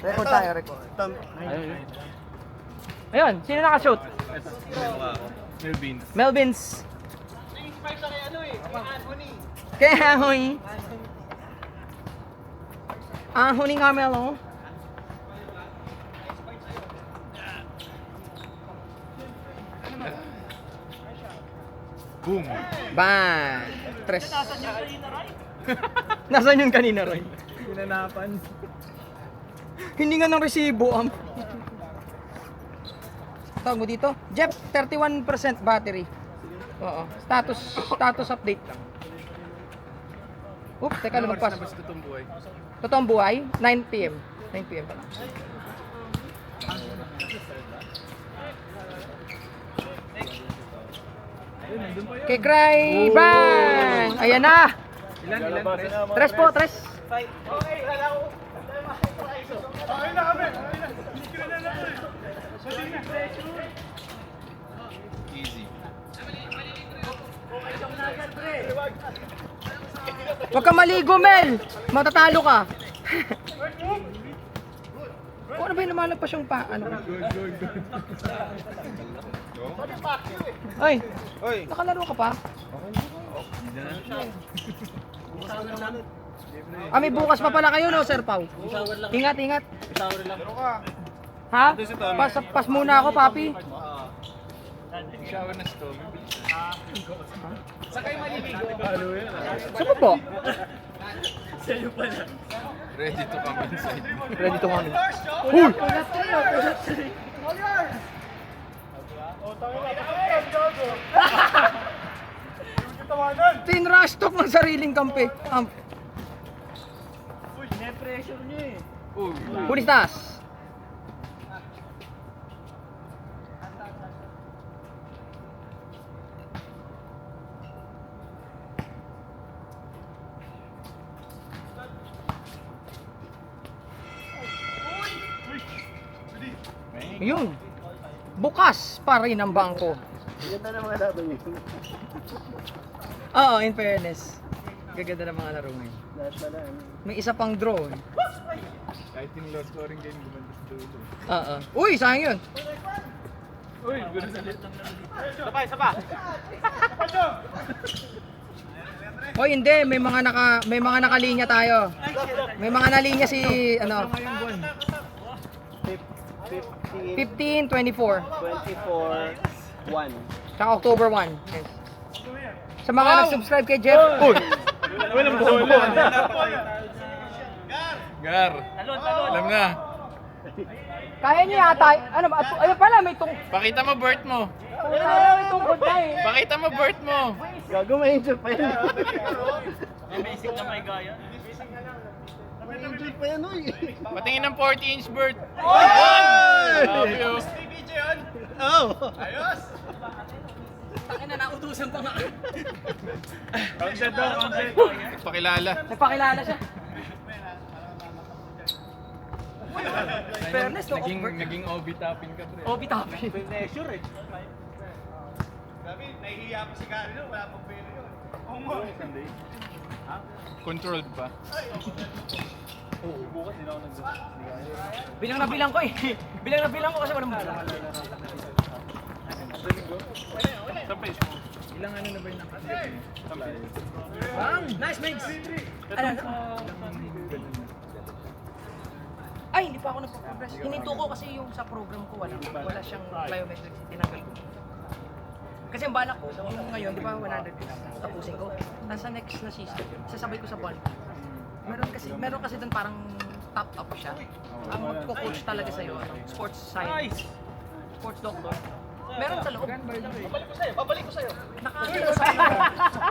Record tayo, record. Ayun. Ayun, sino nakashoot? Melvin. Melvins. Kay Anthony. Anthony Carmelo. Boom. Bang! Tres. Nasaan yung kanina, Roy? Pinanapan. Hindi nga ng resibo. Tawag mo dito? Jeff, 31% battery. Oo. Status update lang. Oops, teka, lumagpas. Tapos totoong buhay. Totoong buhay, 9 PM. 9 PM pa lang. Kay Cry! Bang! Ayan na! Ilan? Tres po, tres. Easy. Huwag ka maligo, Mel! Matatalo ka. Kung ano ba yung lumalagpas yung pa? Ano? Oy, Oy. nakalaro ka pa? Ah, may bukas pa pala kayo, no, Sir Pau? Ingat, ingat. Ha? Pas muna ako, papi. Shower na ito. Saan po? Ready to come inside. Ready to come. Uy! Tinrastok ng sariling kampi. Uy. Pulis taas. Yun. Bukas pa rin ang bangko. Ganda ng mga laban yun. Oo, in fairness. Gaganda ng mga laro ngayon. Lahat pala. May isa pang draw. Kahit yung low scoring game, gumanda sa dulo. Oo. Uy, sayang yun. Uy, gano'n sa lit. Hoy, hindi, may mga nakalinya tayo. May mga nalinya si ano, 15, 24. 24, 1. Tsaka October 1. Yes. Sa mga nag-subscribe kay Jeff. Uy! Walang bola. Gar. Alam na. Kaya niyo yata. Ano ba? Ayun pala, may Pakita mo birth mo. may tungkol na eh. Pakita mo birth mo. Gago may injured pa yan. Basic na may gaya. May injured pa yan, uy. Patingin ng 40-inch birth. Oy! Oh! Takin na, nautusan pa nga. Pakilala. Nagpakilala siya. Fairness, no? Naging OB tapping ka, pre. Oh, bitabi. Pressure eh. Controlled pa. Bilang na bilang ko eh. Bilang na bilang ko kasi walang bilang. Ilang ano na ba yung nakasip niya? Bang! Nice mix! Ano? Ay, hindi pa ako nagpo-progress. Hininto ko kasi yung sa program ko wala siyang biometrics, tinanggal ko. Kasi ang balak ko, yung ngayon, di ba 100 tapusin ko. Nasa next na season, sasabay ko sa ball. Meron kasi doon parang top up siya. Ang magko-coach talaga sa'yo, sports science, sports doctor. Meron sa loob. Babalik ko sa'yo. Nakakita sa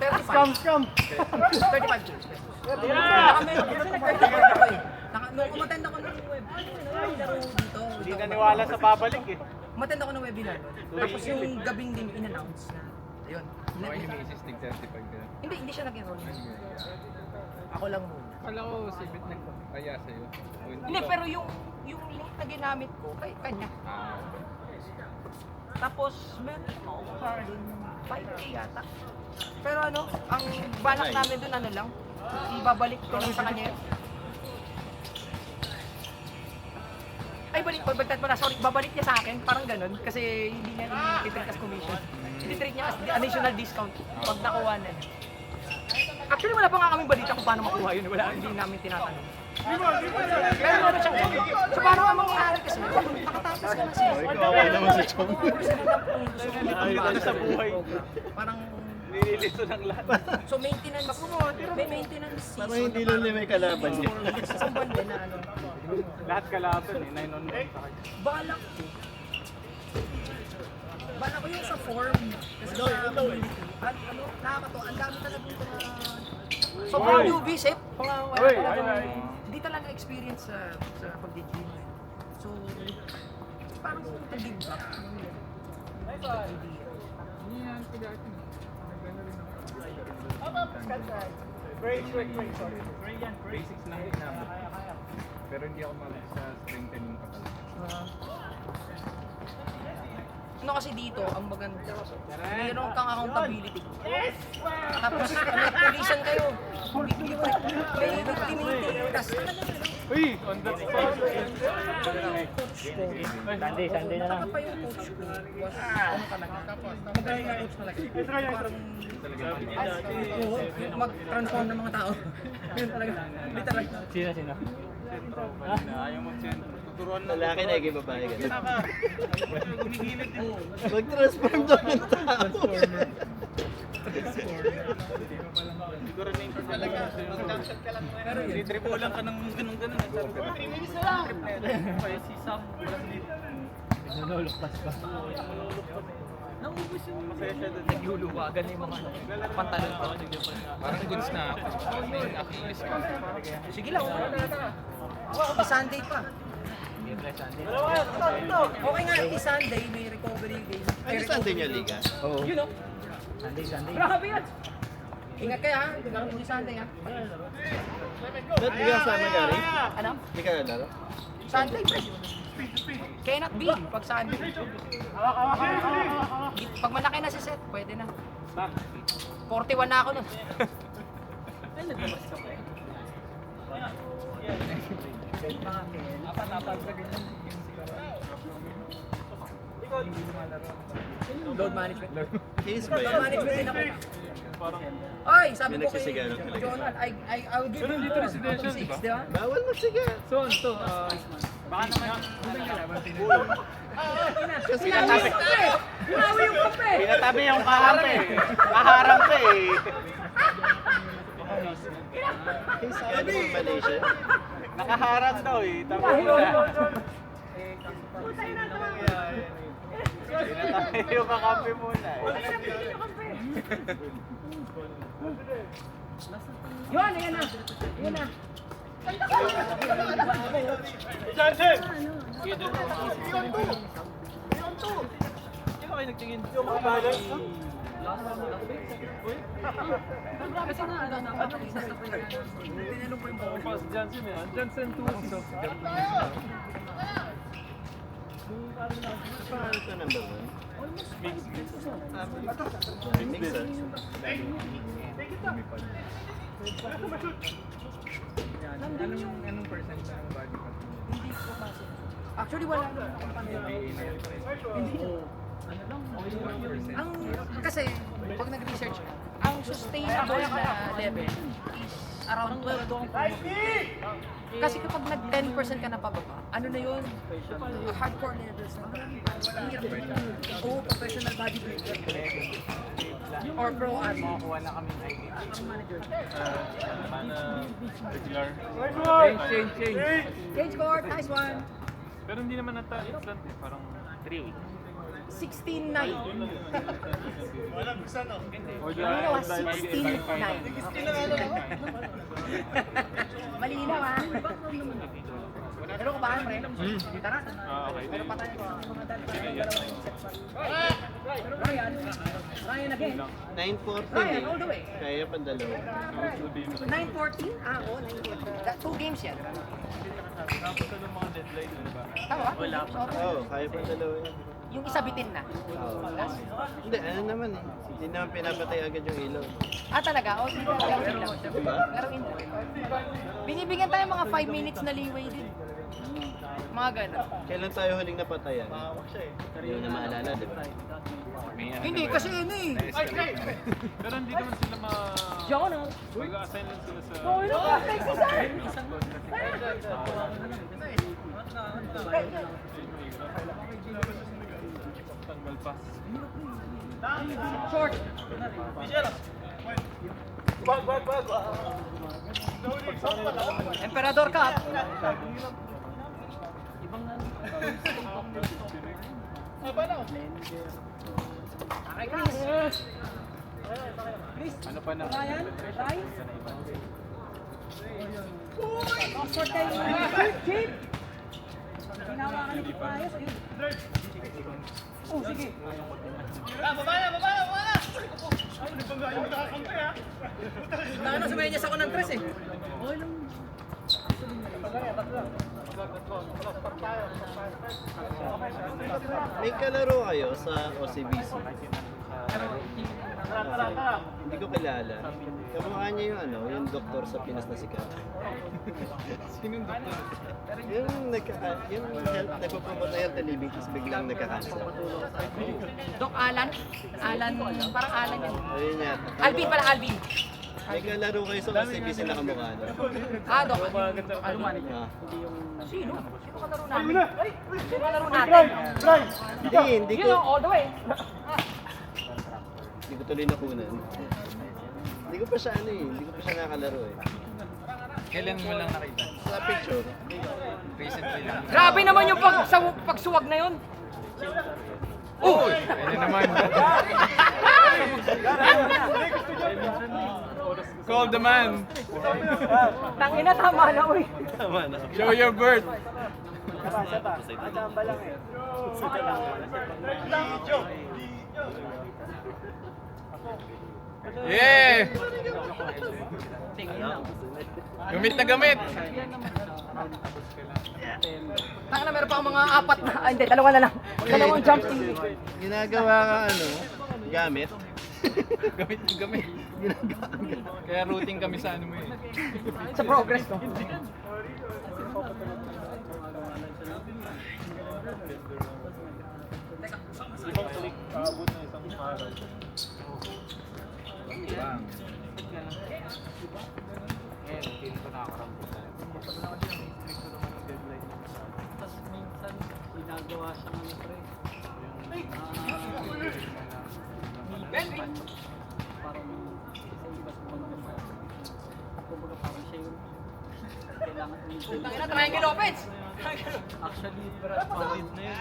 35. Scam! 35 G's. Naka-meron kasi nag-35 ako eh. Nung umattend ako ng web, laro dito. Hindi ka niwala sa babalik eh. Umattend ako ng webinar. Tapos yung gabing din in-announce na, ayun. Why yung assisting certified ka? Hindi siya Ako lang muna. Kala ko si Bit nagpapaya sa'yo. Hindi, pero yung link na ginamit ko, kanya. Tapos, meron ako card, 5K yata. Pero ano, ang balak namin dun ibabalik ko lang sa kanya yun. baliktad mo na, sorry, babalik niya sa akin, parang ganun, kasi hindi niya titreat as commission. Titreat niya as additional discount pag nakuha na. Actually, wala pa nga kaming balita kung paano makuha yun. Wala, hindi namin tinatanong. Pero meron siyang ganun. So, paano ang mangyayari kasi? Nakatapos ka na siya. Ikaw naman si Chong. Ano sa buhay. Parang, Nililiso ng lahat. so maintenance, may maintenance season. Parang hindi lang may kalaban niya. Isang buwan din na ano. Lahat kalaban eh. 9 on 1 sa kanya. Balak ko. Balak ko yung sa form. Kasi sa community. At ano, nakakatawa. Ang dami talaga ito na... Sobrang newbie, Sep. Hindi talaga experience sa pag-gym. So, parang pag-give back. Hindi yan sila ito. Nagano rin ako. Basics lang din namin. Pero hindi ako mabot sa strengthening pa talaga. Ano kasi dito, ang maganda, meron kang accountability. Tapos, pulisan kayo. May weekly meeting. Tapos, Uy! On the spot! Sunday na lang. Pa yung coach ko was, ano talaga, magaling na coach talaga. Parang, mag-transform ng mga tao. Yun talaga, literal. Sino? Ayaw mag-sentro. Tuturuan lang. Lalaki na yung babae ka. Pinaka. Gumigilid din. Mag-transform daw ng tao. Siguro na yung talaga. Pero tripulan ka ng ganun-ganun. 3 minutes na lang. Kaya si Sam. Nanulukpas pa. Naubos yung masaya siya doon. Nagluluwagan na yung mga pantalon ko. Parang goods na ako. May Achilles ko. Sige lang, may Sunday pa. Okay nga, may Sunday, may recovery day. Ano Sunday niya, Liga? You know? Sunday. Grabe yan! Ingat kayo ha, laro mo si Sunday ha. Ba't di ka sama gari? Ano? Di ka nalaro? Sunday, pre. Cannot be pag Sunday. Pag malaki na si Seth, pwede na. 41 na ako nun. Load management. Case ba Load yan? management din ako. Ay, sabi May ko kay nagsisigaro talaga. Jonah, I will give you Dito residential, 6, di ba? di ba? Bawal magsiga. So, ano to? Baka naman. Kasi Pinawi yung kape! Pinawi yung kape! Pinatabi yung kahampe. Kaharap ka eh. case ka naman Malaysia. Nakaharap daw eh. Tapos na. Pinatabi yung kakampi muna eh. Yun, ayan na. Yun na. Johnson! Hindi ko kayo nagtingin. Yung mga balance. Kasi na, ano na. Tinanong ko yung bawal. Johnson eh. Johnson 2. Paano ito number 1? Mix Anong percent ng body fat? Hindi ko kasi. Actually, wala naman akong panahon. Hindi. Ang, kasi, pag nag-research ka, ang sustainable na level is around 12 to 15%. Kasi kapag nag-10% ka na pababa, ano na yun? Hardcore levels na. Oo, professional bodybuilder. Or pro athlete. Makakuha na kami ng idea. Regular. Change. Change court, nice one. Pero hindi naman nata instant eh. Parang 3 weeks. 16-9. Or Malinaw ah, 16-9. Malinaw ah. Pero ko ba, pre? Kita na. Okay. Pero patay ko. Ryan. Ryan again. 9:40 Ryan, all the way. Kaya pang dalawa. 9:14? Ah, oo, 9:14. 2 games yan. Tapos ano mga deadline, di ba? Tama ba? Wala pa. Oo, kaya pang dalawa yan. Yung isa bitin na. Hindi, ano naman eh. Hindi naman pinapatay agad yung ilaw. Ah, talaga? O, sige, laruin lang. Diba? Laruin lang. Binibigyan tayo mga 5 minutes na leeway din. Mga ganun. Kailan tayo huling napatayan? Hindi mo na maalala, di ba? Hindi, kasi ano eh. Pero hindi naman sila Diyan na. mag-assign lang sila sa... Oo, ino ka, sexy sir! Malpas. Short. Emperador Cup. Okay, Chris. Ano pa na? Ryan? Ryan? Short tayo. Chip! Hinawakan ni Payas. Oh, sige. Nakano sa menyas ako ng tres eh. Okay lang. May kalaro kayo sa OCBC? Hindi ko kilala. Kamukha niya yung ano, yung doktor sa Pinas na sikat. Sinong doktor? Yung nagpapromote na health and living tapos biglang nagka-cancer. Doc Alan? Alan, parang Alan yun. Ayun yata. Alvin pala, Alvin. May kalaro kayo sa OCBC na kamukha no? Ah, Doc. Aluman. Ah. Sino? Sino kalaro namin? Sino kalaro natin? Hindi Yun, ko, all the way. hindi ko tuloy nakunan. Hindi ko pa siya ano eh, hindi ko pa siya nakalaro eh. Kailan mo lang nakita? Sa picture, Recently lang. Grabe naman yung pagsuwag na yun. Oh! Pwede naman. Call the man. Tangina, tama na, uy. tama na. Show your birth. Yeah! Gamit na gamit. Tangina, meron pa akong mga apat na, hindi, dalawa na lang. Dalawang jump TV. Ginagawa ka ano, gamit. Gamit na gamit. Kaya routing kami sa ano mo eh. Sa progress ko. Tangina, Triangle Lopez. Actually, Brad, solid na yun.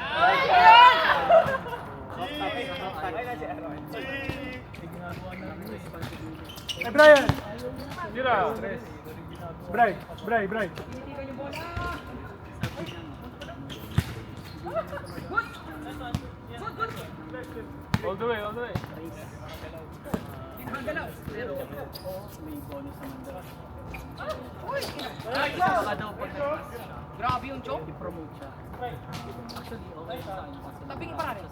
Brian! Gira! Bray! All the way, all the way. May bonus naman daw. Uy! Baka daw pag nag-pass siya, Grabe yung chong. i-promote siya. Actually, okay sa akin kasi. Tabing pa rin.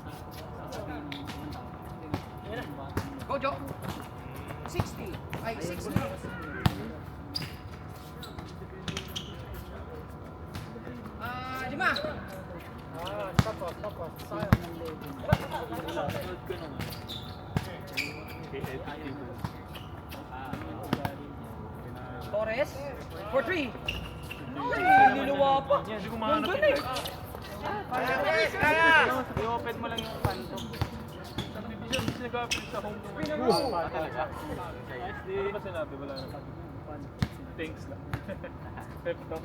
Sasabihin yung bata mo. Go, Jo. 60. Ay, 60. Lima. Sunod ko naman. Torres. For 3. Ay, niluwa pa. Nandun eh. I-open mo lang yung phantom. Subdivision, nag-open sa home naman. Talaga? Ano ba sinabi? Wala na. Thanks lang. Pep talk.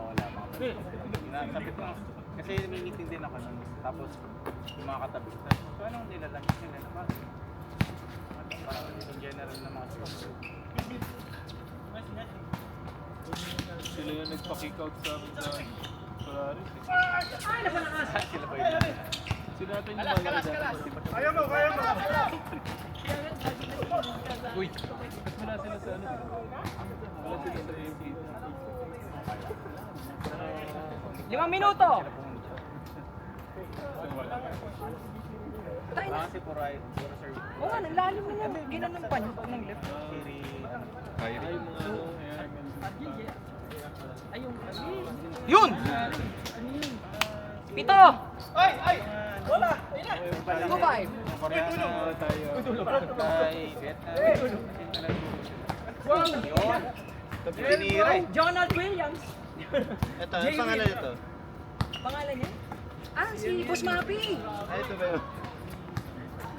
Wala pa. Sabi ko, kasi may meeting din ako nun. Tapos, yung mga katabi. So, anong nilalangis nila naman? Parang in general na mga sila. Sila yung nagpa-kick out sa amin sa Solaris. Ay, napalakas. Sila ba yun? Sila natin yung mga dati. Kaya mo! Uy! Ba't wala sila sa ano? Wala sila sa AP. 5 minuto. Tayo na. Kasi puro service. Oo nga, lalim mo yan. Ginanon pa niyo pag nang left. Siri, Ay, yung mga ano, ayan. Ay, yung Yun! Pito! Wala! 2-5. Koreano tayo. Thai, Vietnam. Yun. Ito pinira eh. Jonald Williams. Ito, ano pangalan nito? Pangalan niya? Ah, si Boss Mapi. Ay, ito ba yun?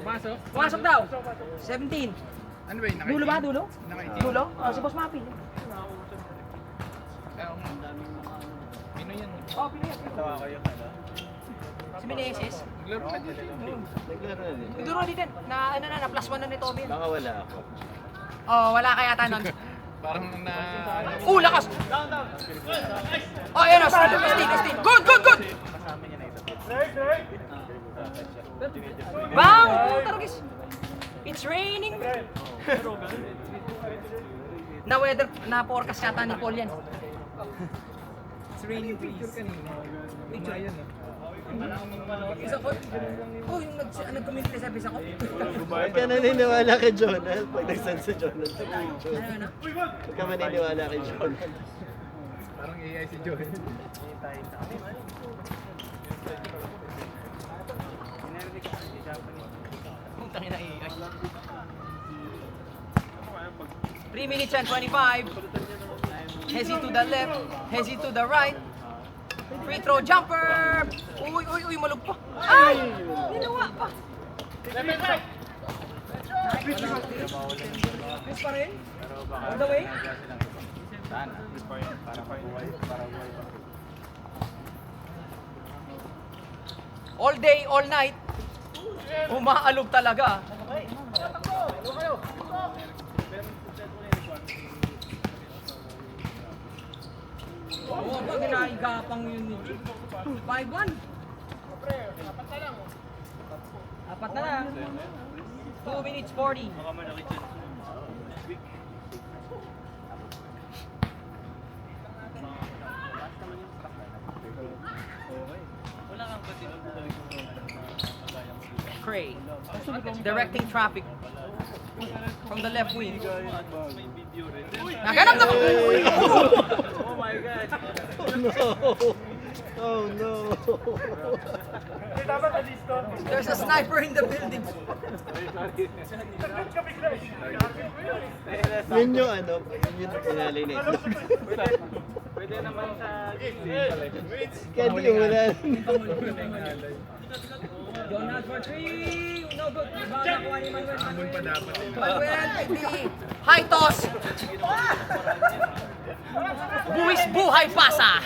Pumasok? Pumasok daw. 17. Ano ba yun? Dulo ba? Dulo? Nakaitim. Dulo? Oh, si Boss Mapi. Pino yan. Oh, Pinoy. Tawa ko yung ano. Si Meneses. Naglaro ka dito. Naglaro na din. Nagduro din. Na plus 1 na ni Tommy. Baka wala ako. Oh, wala kaya ata nun. Parang na... Lakas! Oh, ayan o. Estin. Good! Kasama niya na ito. Bang! Taragis! It's raining! Na weather, na forecast yata ni Paul yan. It's raining please. Picture. Isa ko? Oh, yung nag-community service ako. Huwag ka naniniwala kay Jonah pag nag-send si Jonah. Ano? Huwag ka maniniwala kay Jonah. Parang AI si Joey. Sinarinig ko si Japanese. Putang ina AI. 3 minutes and 25. Hezi to the left, Hezi to the right. Free throw jumper! Uy, malug pa. Ay! Ninawa pa. Chris pa rin? Pero baka All the way? sana. Para buhay pa. All day, all night. Umaalog talaga. Oo, pag ginaigapang yun ni Chief. 5-1. Apat na lang. 2 minutes 40. Cray. Directing traffic from the left wing. Naganap na! Oh my God! Oh no! There's a sniper in the building. Yun yung ano, yun yung pinalay na ito. Pwede naman sa Kaya di wala. Donald for 3. No good. Ball nakuha ni Manuel. Hamon pa dapat. Manuel, hindi. High toss. Buwis buhay pasa.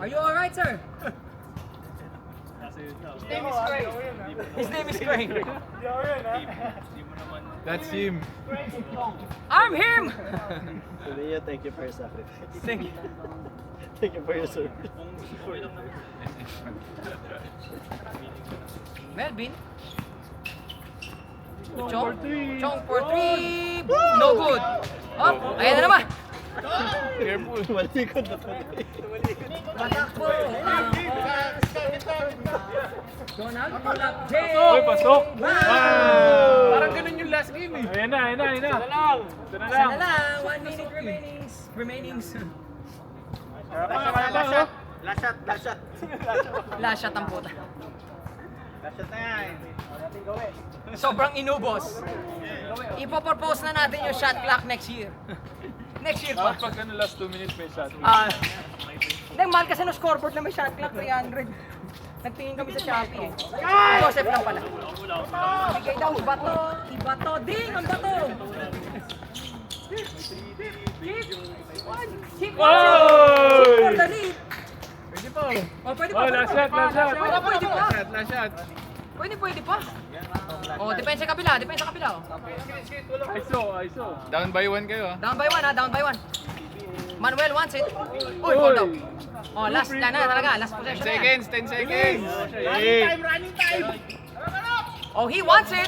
Are you alright, sir? His name is Craig. That's him. I'm him. Leo, thank you for your sacrifice. Thank you. Thank you for your service. Melvin. Chong for 3. No good. Up. Ayan na naman. Careful. Malikod na pala. Patakbo. Donald, pull up. J. Uy, pasok! Parang ganun yung last game eh. Ayan na. Ito na lang! Isa na lang. 1 minute remaining. Last shot. Last shot ang puta. Last shot na yan. Sobrang inubos. Ipopropose na natin yung shot clock next year. Next year pa. Pag ano, last 2 minutes may shot. Hindi, mahal kasi no scoreboard na may shot clock 300. Nagtingin kami sa Shopee eh. Joseph lang pala. Bigay daw bato. Ibato. Ding! Ang bato! Chip for the lead. Pwede pa. Oh, pwede pa. Oh, last shot. Pwede pa. Last shot. Pwede pa. Oh, depensa kabila. Oh. ISO. Down by 1 kayo ah. Down by one. Manuel wants it. Uy, hold up. Oh, last na talaga. Last 10 possession na yan. seconds, 10 seconds. Running time! Oh, he wants it.